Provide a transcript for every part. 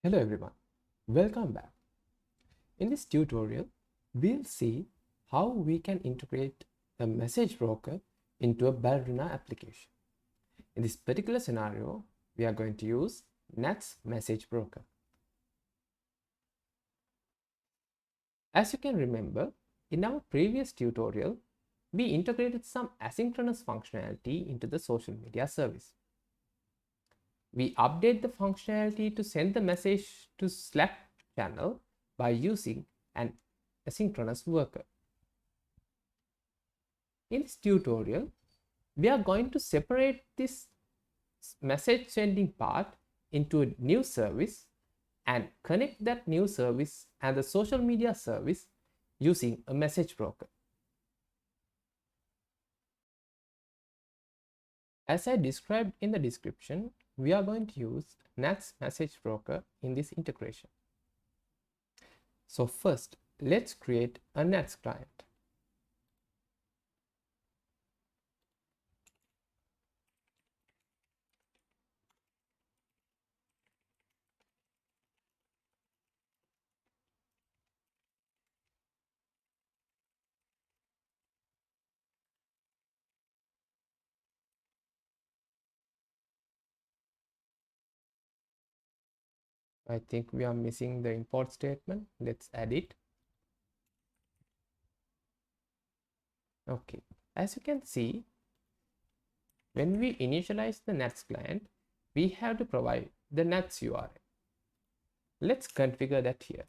Hello everyone, welcome back. In this tutorial, we'll see how we can integrate a message broker into a Ballerina application. In this particular scenario, we are going to use Nats message broker. As you can remember, in our previous tutorial, we integrated some asynchronous functionality into the social media service. We update the functionality to send the message to Slack channel by using an asynchronous worker. In this tutorial, we are going to separate this message sending part into a new service and connect that new service and the social media service using a message broker. As I described in the description, we are going to use Nats message broker in this integration. So first, let's create a Nats client. I think we are missing the import statement. Let's add it. Okay, as you can see, when we initialize the Nats client, we have to provide the Nats URL. Let's configure that here.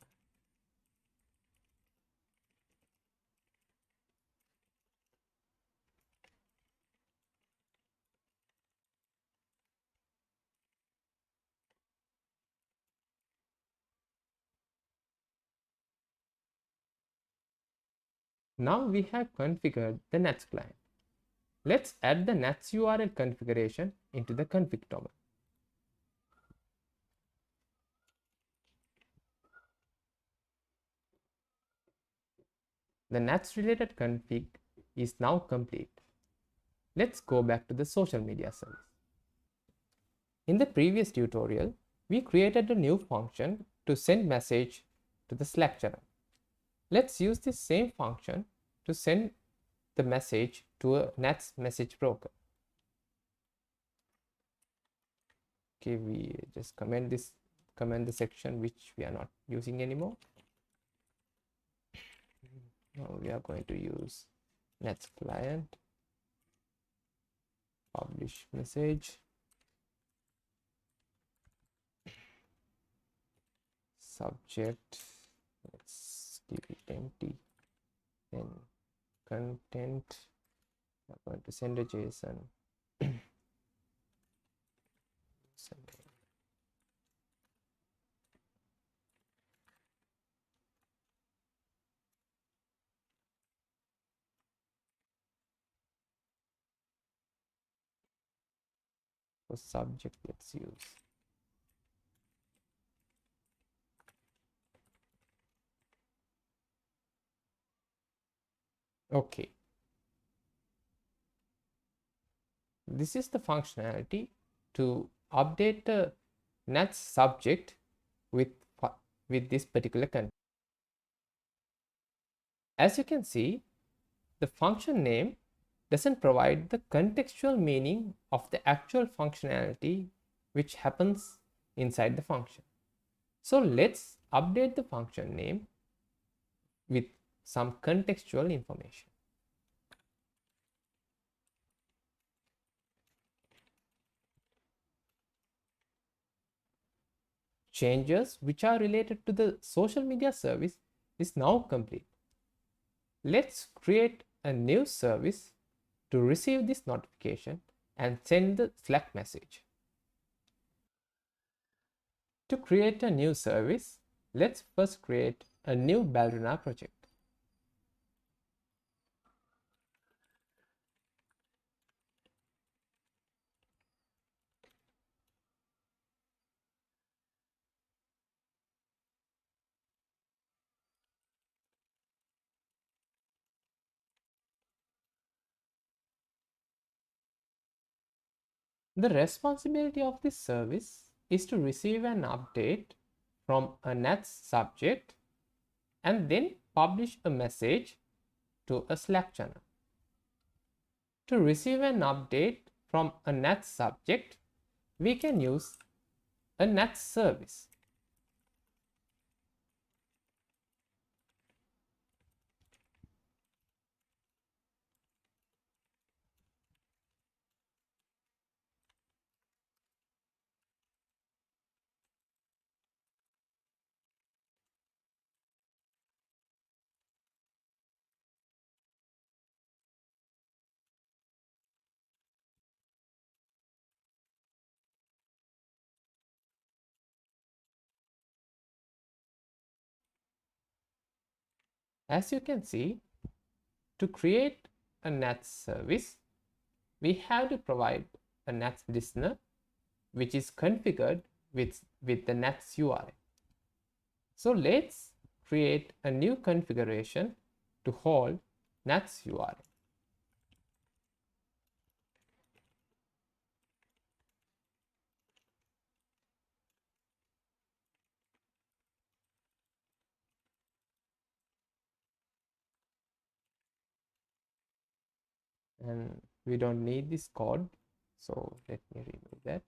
Now we have configured the Nats client. Let's add the Nats URL configuration into the config domain. The Nats related config is now complete. Let's go back to the social media service. In the previous tutorial, we created a new function to send message to the Slack channel. Let's use this same function to send the message to a Nats message broker. Okay, we just comment the section which we are not using anymore. Now we are going to use Nats client, publish message, subject, let's keep it empty, then content, we are going to send a JSON. For subject, let's use okay. This is the functionality to update the Nats subject with this particular content. As you can see, the function name doesn't provide the contextual meaning of the actual functionality which happens inside the function. So let's update the function name with some contextual information. Changes which are related to the social media service is now complete. Let's create a new service to receive this notification and send the Slack message. To create a new service, let's first create a new Ballerina project. The responsibility of this service is to receive an update from a NATS subject and then publish a message to a Slack channel. To receive an update from a NATS subject, we can use a NATS service. As you can see, to create a NATS service, we have to provide a NATS listener which is configured with the NATS URL. So let's create a new configuration to hold NATS URL. And we don't need this code, so let me remove that.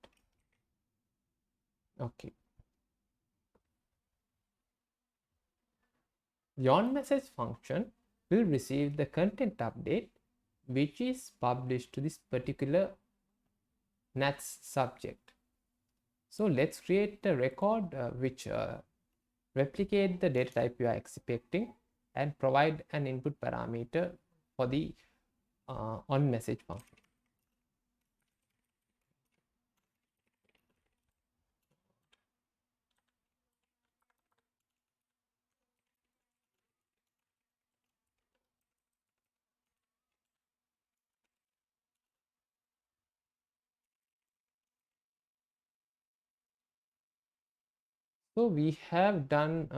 Okay. The onMessage function will receive the content update which is published to this particular NATS subject. So let's create a record which replicate the data type we are expecting and provide an input parameter for the onMessage function. So we have done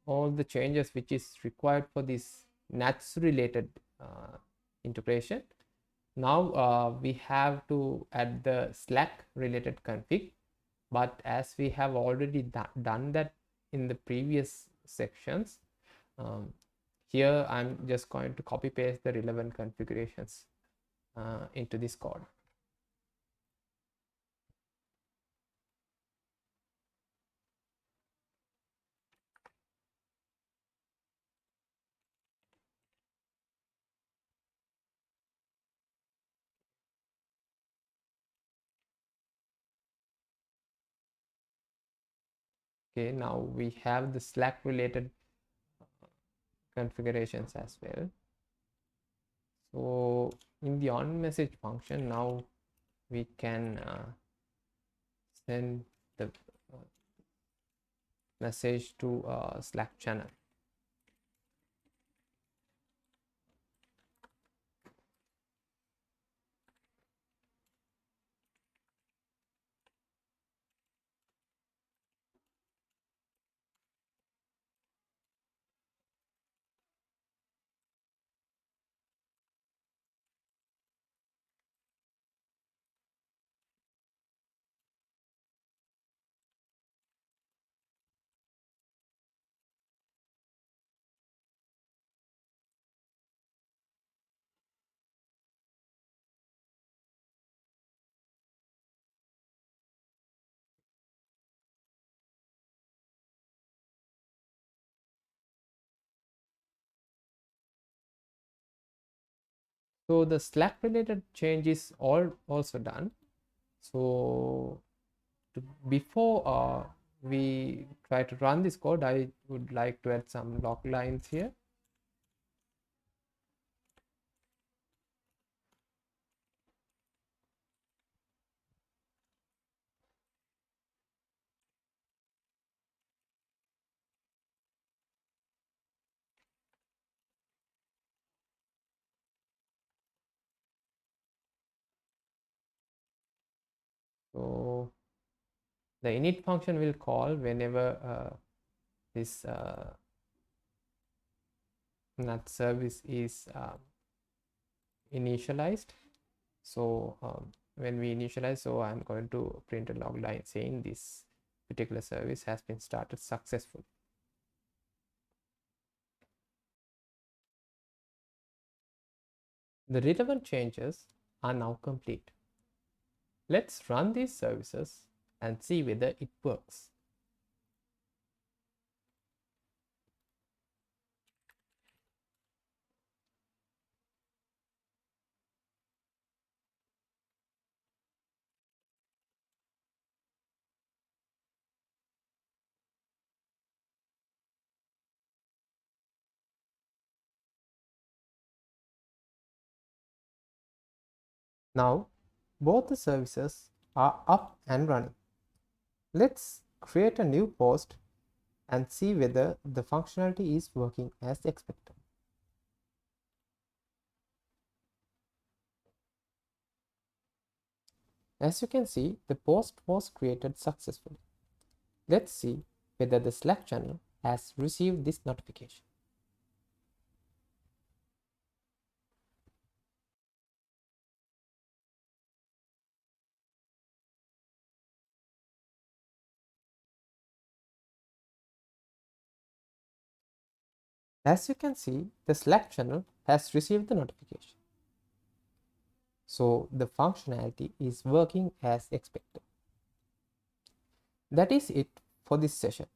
all the changes which is required for this NATS related integration. Now we have to add the Slack related config, but as we have already done that in the previous sections, here I'm just going to copy paste the relevant configurations into this code. Okay, now we have the Slack related configurations as well. So in the onMessage function, now we can send the message to Slack channel. So the Slack related change is all also done. So before we try to run this code, I would like to add some log lines here. So the init function will call whenever this NAT service is initialized. So when we initialize, so I'm going to print a log line saying this particular service has been started successfully. The relevant changes are now complete. Let's run these services and see whether it works. Now, both the services are up and running. Let's create a new post and see whether the functionality is working as expected. As you can see, the post was created successfully. Let's see whether the Slack channel has received this notification. As you can see, the Slack channel has received the notification. So the functionality is working as expected. That is it for this session.